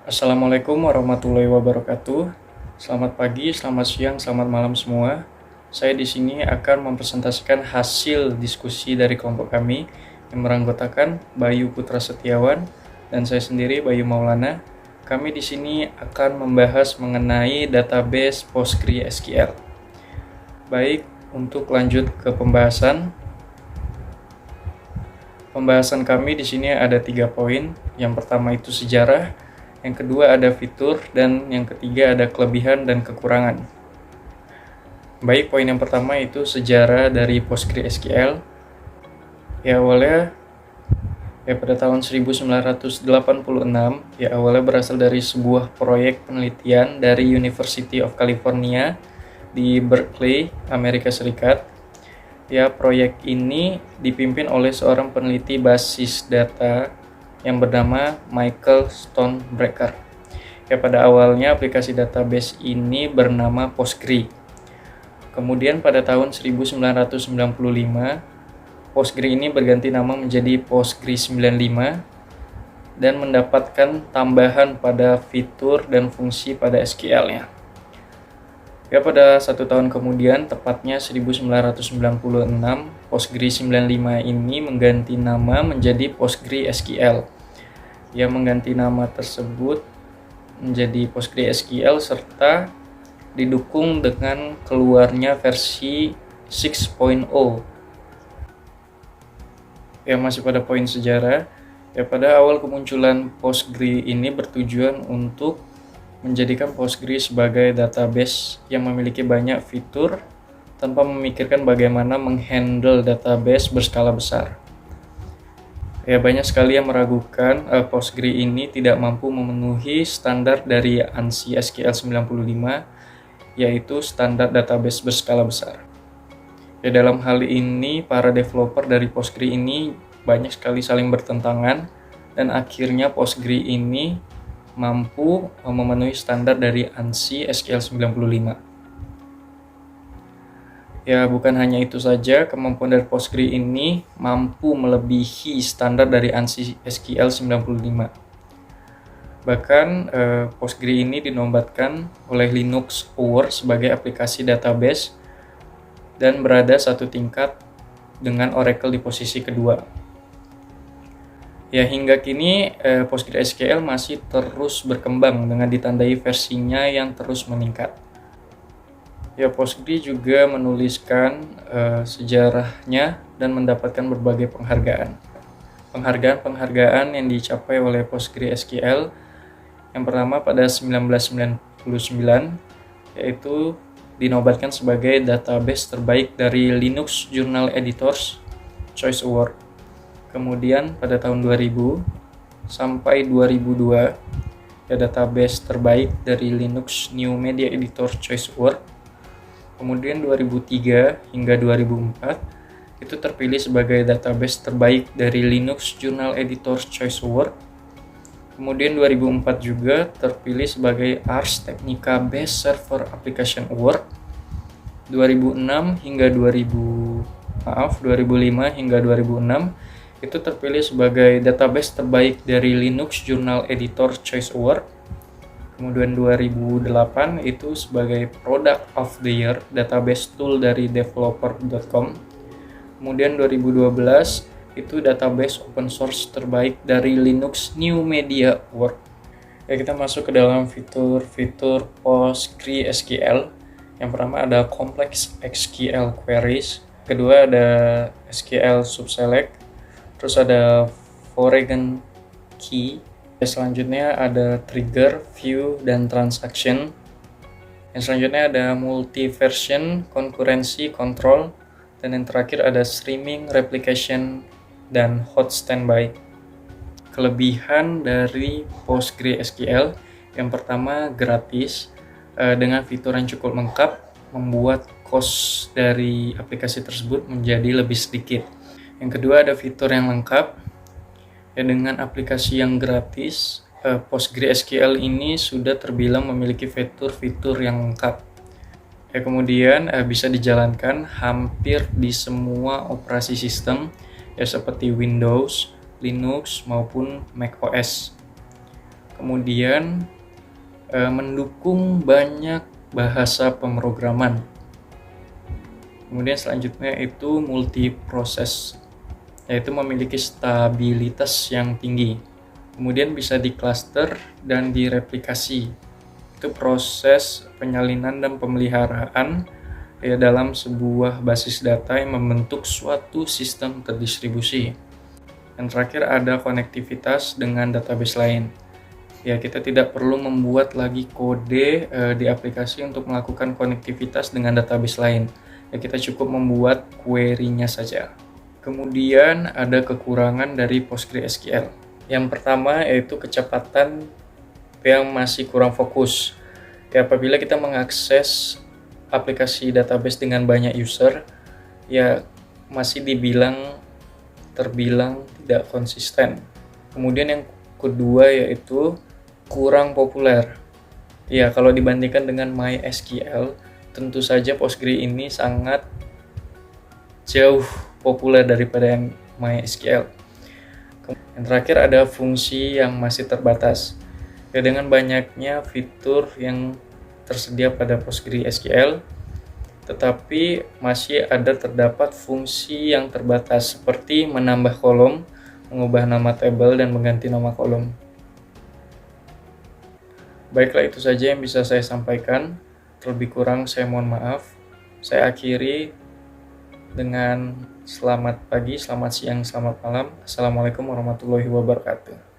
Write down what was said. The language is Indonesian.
Assalamualaikum warahmatullahi wabarakatuh. Selamat pagi, selamat siang, selamat malam semua. Saya di sini akan mempresentasikan hasil diskusi dari kelompok kami yang beranggotakan Bayu Putra Setiawan dan saya sendiri Bayu Maulana. Kami di sini akan membahas mengenai database PostgreSQL. Baik, untuk lanjut ke pembahasan. Pembahasan kami di sini ada 3 poin. Yang pertama itu sejarah, yang kedua ada fitur, dan yang ketiga ada kelebihan dan kekurangan. Baik, poin yang pertama itu sejarah dari PostgreSQL. Awalnya pada tahun 1986, awalnya berasal dari sebuah proyek penelitian dari University of California di Berkeley, Amerika Serikat. Proyek ini dipimpin oleh seorang peneliti basis data yang bernama Michael Stonebraker. Pada awalnya aplikasi database ini bernama Postgre. Kemudian pada tahun 1995, Postgre ini berganti nama menjadi Postgre 95 dan mendapatkan tambahan pada fitur dan fungsi pada SQL-nya. Pada 1 tahun kemudian, tepatnya 1996, Postgre 95 ini mengganti nama menjadi PostgreSQL. Mengganti nama tersebut menjadi PostgreSQL serta didukung dengan keluarnya versi 6.0. Masih pada poin sejarah. Pada awal kemunculan Postgre ini bertujuan untuk menjadikan Postgre sebagai database yang memiliki banyak fitur tanpa memikirkan bagaimana menghandle database berskala besar. Banyak sekali yang meragukan Postgre ini tidak mampu memenuhi standar dari ANSI SQL 95, yaitu standar database berskala besar. Dalam hal ini, para developer dari Postgre ini banyak sekali saling bertentangan dan akhirnya Postgre ini mampu memenuhi standar dari ANSI SQL 95. Bukan hanya itu saja, kemampuan dari Postgre ini mampu melebihi standar dari ANSI SQL 95. Bahkan Postgre ini dinobatkan oleh Linux Award sebagai aplikasi database dan berada satu tingkat dengan Oracle di posisi kedua. Hingga kini PostgreSQL masih terus berkembang dengan ditandai versinya yang terus meningkat. Postgre juga menuliskan sejarahnya dan mendapatkan berbagai penghargaan. Penghargaan yang dicapai oleh PostgreSQL yang pertama pada 1999, yaitu dinobatkan sebagai database terbaik dari Linux Journal Editors Choice Award. Kemudian pada tahun 2000 sampai 2002, database terbaik dari Linux New Media Editor Choice Award. Kemudian 2003 hingga 2004 itu terpilih sebagai database terbaik dari Linux Journal Editor Choice Award. Kemudian 2004 juga terpilih sebagai Ars Technica Best Server Application Award. 2005 hingga 2006 itu terpilih sebagai database terbaik dari Linux Journal Editor Choice Award. Kemudian 2008 itu sebagai Product of the Year Database Tool dari developer.com. Kemudian 2012 itu database open source terbaik dari Linux New Media Award. Kita masuk ke dalam fitur-fitur PostgreSQL. Yang pertama ada Complex SQL Queries. Kedua ada SQL Subselect. Terus ada foreign key. Selanjutnya ada trigger, view, dan transaction. Yang selanjutnya ada multi-version, concurrency, control. Dan yang terakhir ada streaming, replication, dan hot standby. Kelebihan dari PostgreSQL yang pertama gratis, dengan fitur yang cukup lengkap membuat cost dari aplikasi tersebut menjadi lebih sedikit. Yang kedua ada fitur yang lengkap. Dengan aplikasi yang gratis, PostgreSQL ini sudah terbilang memiliki fitur-fitur yang lengkap. Kemudian bisa dijalankan hampir di semua operasi sistem seperti Windows, Linux maupun macOS. Kemudian mendukung banyak bahasa pemrograman. Kemudian selanjutnya itu multiproses, yaitu memiliki stabilitas yang tinggi. Kemudian bisa diklaster dan direplikasi. Itu proses penyalinan dan pemeliharaan ya dalam sebuah basis data yang membentuk suatu sistem terdistribusi. Yang terakhir ada konektivitas dengan database lain. Ya, kita tidak perlu membuat lagi kode di aplikasi untuk melakukan konektivitas dengan database lain. Ya, kita cukup membuat query-nya saja. Kemudian ada kekurangan dari PostgreSQL. Yang pertama yaitu kecepatan yang masih kurang fokus. Ya, apabila kita mengakses aplikasi database dengan banyak user, ya masih terbilang tidak konsisten. Kemudian yang kedua yaitu kurang populer. Ya, kalau dibandingkan dengan MySQL, tentu saja Postgre ini sangat jauh populer daripada yang MySQL. Yang terakhir ada fungsi yang masih terbatas. Ya, dengan banyaknya fitur yang tersedia pada PostgreSQL, tetapi masih terdapat fungsi yang terbatas seperti menambah kolom, mengubah nama tabel, dan mengganti nama kolom. Baiklah, itu saja yang bisa saya sampaikan. Terlebih kurang saya mohon maaf. Saya akhiri dengan selamat pagi, selamat siang, selamat malam. Assalamualaikum warahmatullahi wabarakatuh.